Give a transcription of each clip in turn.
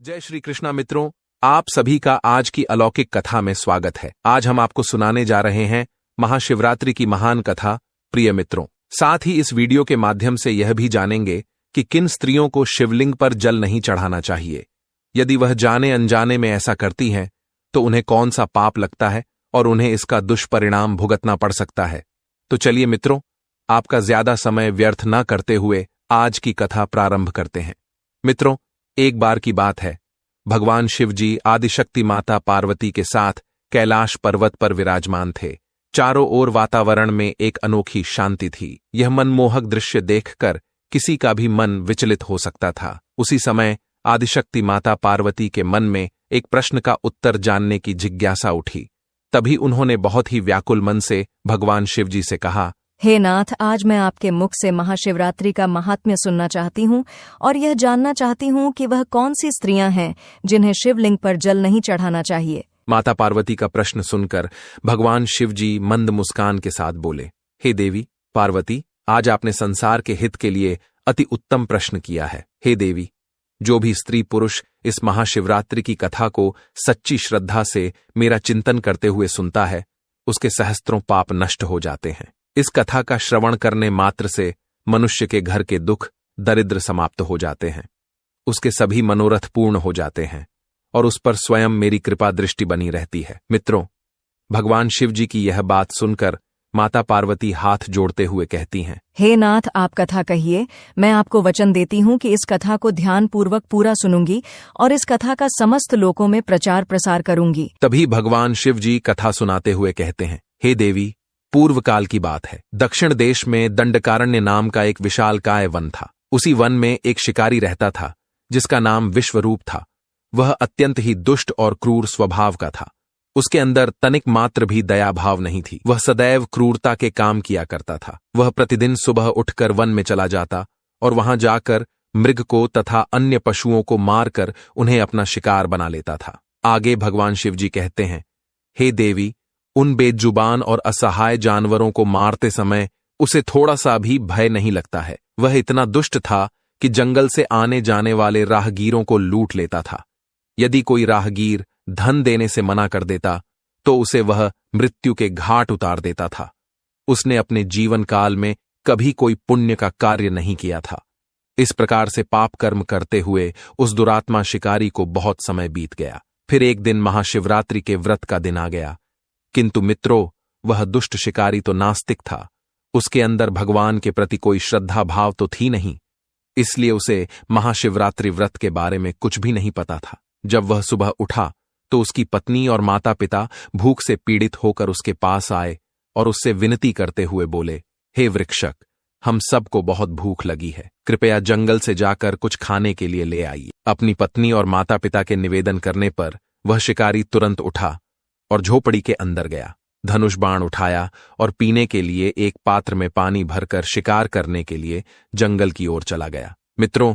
जय श्री कृष्णा मित्रों, आप सभी का आज की अलौकिक कथा में स्वागत है। आज हम आपको सुनाने जा रहे हैं महाशिवरात्रि की महान कथा। प्रिय मित्रों, साथ ही इस वीडियो के माध्यम से यह भी जानेंगे कि किन स्त्रियों को शिवलिंग पर जल नहीं चढ़ाना चाहिए। यदि वह जाने अनजाने में ऐसा करती हैं तो उन्हें कौन सा पाप लगता है और उन्हें इसका दुष्परिणाम भुगतना पड़ सकता है। तो चलिए मित्रों, आपका ज्यादा समय व्यर्थ न करते हुए आज की कथा प्रारंभ करते हैं। मित्रों, एक बार की बात है, भगवान शिव जी आदिशक्ति माता पार्वती के साथ कैलाश पर्वत पर विराजमान थे। चारों ओर वातावरण में एक अनोखी शांति थी। यह मनमोहक दृश्य देखकर किसी का भी मन विचलित हो सकता था। उसी समय आदिशक्ति माता पार्वती के मन में एक प्रश्न का उत्तर जानने की जिज्ञासा उठी। तभी उन्होंने बहुत ही व्याकुल मन से भगवान शिव जी से कहा, हे नाथ, आज मैं आपके मुख से महाशिवरात्रि का महात्म्य सुनना चाहती हूँ और यह जानना चाहती हूँ कि वह कौन सी स्त्रियां हैं जिन्हें शिवलिंग पर जल नहीं चढ़ाना चाहिए। माता पार्वती का प्रश्न सुनकर भगवान शिव जी मंद मुस्कान के साथ बोले, हे देवी पार्वती, आज आपने संसार के हित के लिए अति उत्तम प्रश्न किया है। हे देवी, जो भी स्त्री पुरुष इस महाशिवरात्रि की कथा को सच्ची श्रद्धा से मेरा चिंतन करते हुए सुनता है, उसके सहस्त्रों पाप नष्ट हो जाते हैं। इस कथा का श्रवण करने मात्र से मनुष्य के घर के दुख दरिद्र समाप्त हो जाते हैं, उसके सभी मनोरथ पूर्ण हो जाते हैं और उस पर स्वयं मेरी कृपा दृष्टि बनी रहती है। मित्रों, भगवान शिव जी की यह बात सुनकर माता पार्वती हाथ जोड़ते हुए कहती हैं, हे नाथ, आप कथा कहिए। मैं आपको वचन देती हूँ कि इस कथा को ध्यानपूर्वक पूरा सुनूंगी और इस कथा का समस्त लोकों में प्रचार प्रसार करूंगी। तभी भगवान शिव जी कथा सुनाते हुए कहते हैं, हे देवी, पूर्व काल की बात है। दक्षिण देश में दंडकारण्य नाम का एक विशालकाय वन था। उसी वन में एक शिकारी रहता था जिसका नाम विश्वरूप था। वह अत्यंत ही दुष्ट और क्रूर स्वभाव का था। उसके अंदर तनिक मात्र भी दया भाव नहीं थी। वह सदैव क्रूरता के काम किया करता था। वह प्रतिदिन सुबह उठकर वन में चला जाता और वहां जाकर मृग को तथा अन्य पशुओं को मारकर उन्हें अपना शिकार बना लेता था। आगे भगवान शिव जी कहते हैं, हे देवी, उन बेजुबान और असहाय जानवरों को मारते समय उसे थोड़ा सा भी भय नहीं लगता है। वह इतना दुष्ट था कि जंगल से आने जाने वाले राहगीरों को लूट लेता था। यदि कोई राहगीर धन देने से मना कर देता तो उसे वह मृत्यु के घाट उतार देता था। उसने अपने जीवन काल में कभी कोई पुण्य का कार्य नहीं किया था। इस प्रकार से पाप कर्म करते हुए उस दुरात्मा शिकारी को बहुत समय बीत गया। फिर एक दिन महाशिवरात्रि के व्रत का दिन आ गया। किंतु मित्रों, वह दुष्ट शिकारी तो नास्तिक था। उसके अंदर भगवान के प्रति कोई श्रद्धा भाव तो थी नहीं, इसलिए उसे महाशिवरात्रि व्रत के बारे में कुछ भी नहीं पता था। जब वह सुबह उठा तो उसकी पत्नी और माता पिता भूख से पीड़ित होकर उसके पास आए और उससे विनती करते हुए बोले, हे वृक्षक, हम सबको बहुत भूख लगी है, कृपया जंगल से जाकर कुछ खाने के लिए ले आइए। अपनी पत्नी और माता पिता के निवेदन करने पर वह शिकारी तुरंत उठा और झोपड़ी के अंदर गया। धनुष बाण उठाया और पीने के लिए एक पात्र में पानी भरकर शिकार करने के लिए जंगल की ओर चला गया। मित्रों,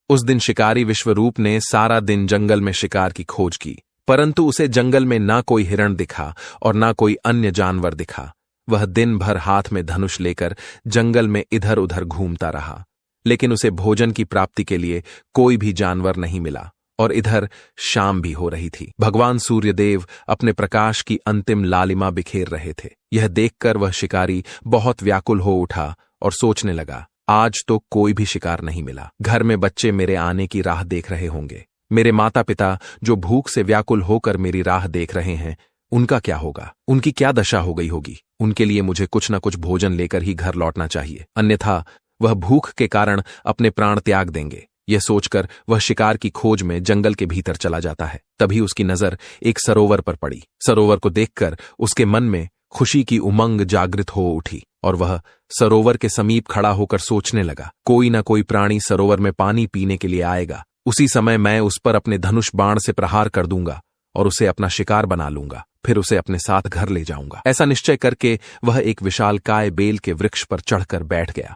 उस दिन शिकारी विश्वरूप ने सारा दिन जंगल में शिकार की खोज की, परंतु उसे जंगल में ना कोई हिरण दिखा और ना कोई अन्य जानवर दिखा। वह दिन भर हाथ में धनुष लेकर जंगल में इधर उधर घूमता रहा, लेकिन उसे भोजन की प्राप्ति के लिए कोई भी जानवर नहीं मिला और इधर शाम भी हो रही थी। भगवान सूर्यदेव अपने प्रकाश की अंतिम लालिमा बिखेर रहे थे। यह देखकर वह शिकारी बहुत व्याकुल हो उठा और सोचने लगा, आज तो कोई भी शिकार नहीं मिला। घर में बच्चे मेरे आने की राह देख रहे होंगे। मेरे माता पिता जो भूख से व्याकुल होकर मेरी राह देख रहे हैं, उनका क्या होगा? उनकी क्या दशा हो गई होगी? उनके लिए मुझे कुछ न कुछ भोजन लेकर ही घर लौटना चाहिए, अन्यथा वह भूख के कारण अपने प्राण त्याग देंगे। यह सोचकर वह शिकार की खोज में जंगल के भीतर चला जाता है। तभी उसकी नजर एक सरोवर पर पड़ी। सरोवर को देखकर उसके मन में खुशी की उमंग जागृत हो उठी और वह सरोवर के समीप खड़ा होकर सोचने लगा, कोई ना कोई प्राणी सरोवर में पानी पीने के लिए आएगा। उसी समय मैं उस पर अपने धनुष बाण से प्रहार कर दूंगा और उसे अपना शिकार बना लूंगा। फिर उसे अपने साथ घर ले जाऊंगा। ऐसा निश्चय करके वह एक विशालकाय बेल के वृक्ष पर चढ़कर बैठ गया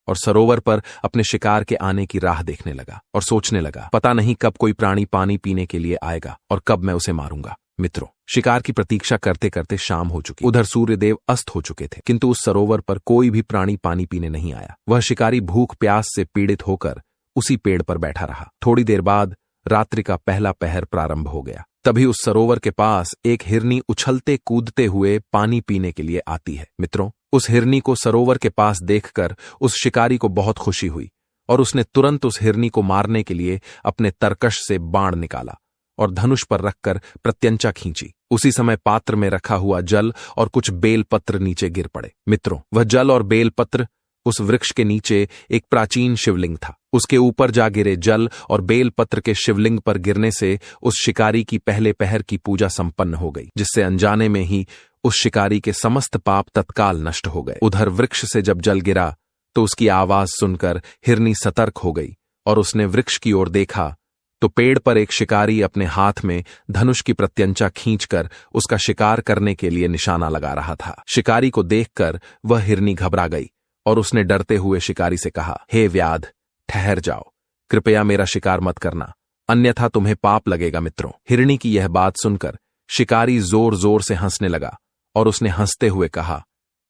और सरोवर पर अपने शिकार के आने की राह देखने लगा और सोचने लगा, पता नहीं कब कोई प्राणी पानी पीने के लिए आएगा और कब मैं उसे मारूंगा। मित्रों, शिकार की प्रतीक्षा करते करते शाम हो चुकी। उधर सूर्यदेव अस्त हो चुके थे, किंतु उस सरोवर पर कोई भी प्राणी पानी पीने नहीं आया। वह शिकारी भूख प्यास से पीड़ित होकर उसी पेड़ पर बैठा रहा। थोड़ी देर बाद रात्रि का पहला पहर प्रारंभ हो गया। तभी उस सरोवर के पास एक हिरनी उछलते कूदते हुए पानी पीने के लिए आती है। मित्रों, उस हिरनी को सरोवर के पास देखकर उस शिकारी को बहुत खुशी हुई और उसने तुरंत उस हिरनी को मारने के लिए अपने तरकश से बाण निकाला और धनुष पर रखकर प्रत्यंचा खींची। उसी समय पात्र में रखा हुआ जल और कुछ बेलपत्र नीचे गिर पड़े। मित्रों, वह जल और बेलपत्र उस वृक्ष के नीचे एक प्राचीन शिवलिंग था। उसके ऊपर जा गिरे जल और बेलपत्र के शिवलिंग पर गिरने से उस शिकारी की पहले पहर की पूजा संपन्न हो गई, जिससे अनजाने में ही उस शिकारी के समस्त पाप तत्काल नष्ट हो गए। उधर वृक्ष से जब जल गिरा तो उसकी आवाज सुनकर हिरनी सतर्क हो गई और उसने वृक्ष की ओर देखा तो पेड़ पर एक शिकारी अपने हाथ में धनुष की प्रत्यंचा खींचकर उसका शिकार करने के लिए निशाना लगा रहा था। शिकारी को देखकर वह हिरनी घबरा गई और उसने डरते हुए शिकारी से कहा, हे व्याध, ठहर जाओ, कृपया मेरा शिकार मत करना, अन्यथा तुम्हें पाप लगेगा। मित्रों, हिरनी की यह बात सुनकर शिकारी जोर जोर से हंसने लगा और उसने हंसते हुए कहा,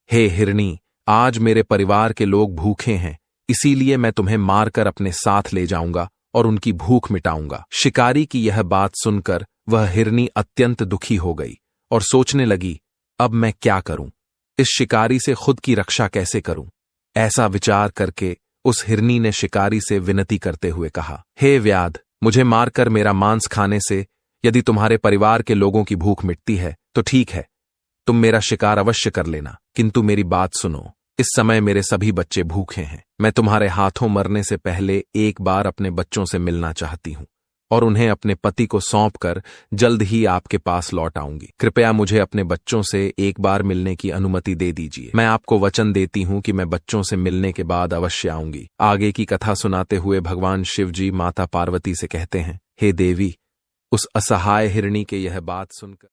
हे हिरनी, आज मेरे परिवार के लोग भूखे हैं, इसीलिए मैं तुम्हें मारकर अपने साथ ले जाऊंगा और उनकी भूख मिटाऊंगा। शिकारी की यह बात सुनकर वह हिरनी अत्यंत दुखी हो गई और सोचने लगी, अब मैं क्या करूं, इस शिकारी से खुद की रक्षा कैसे करूं। ऐसा विचार करके उस हिरनी ने शिकारी से विनती करते हुए कहा, हे व्याध, मुझे मारकर मेरा मांस खाने से यदि तुम्हारे परिवार के लोगों की भूख मिटती है तो ठीक है, तुम मेरा शिकार अवश्य कर लेना, किंतु मेरी बात सुनो, इस समय मेरे सभी बच्चे भूखे हैं। मैं तुम्हारे हाथों मरने से पहले एक बार अपने बच्चों से मिलना चाहती हूं और उन्हें अपने पति को सौंपकर जल्द ही आपके पास लौट आऊंगी। कृपया मुझे अपने बच्चों से एक बार मिलने की अनुमति दे दीजिए। मैं आपको वचन देती हूं कि मैं बच्चों से मिलने के बाद अवश्य आऊंगी। आगे की कथा सुनाते हुए भगवान शिव जी माता पार्वती से कहते हैं, हे देवी, उस असहाय हिरणी के यह बात सुनकर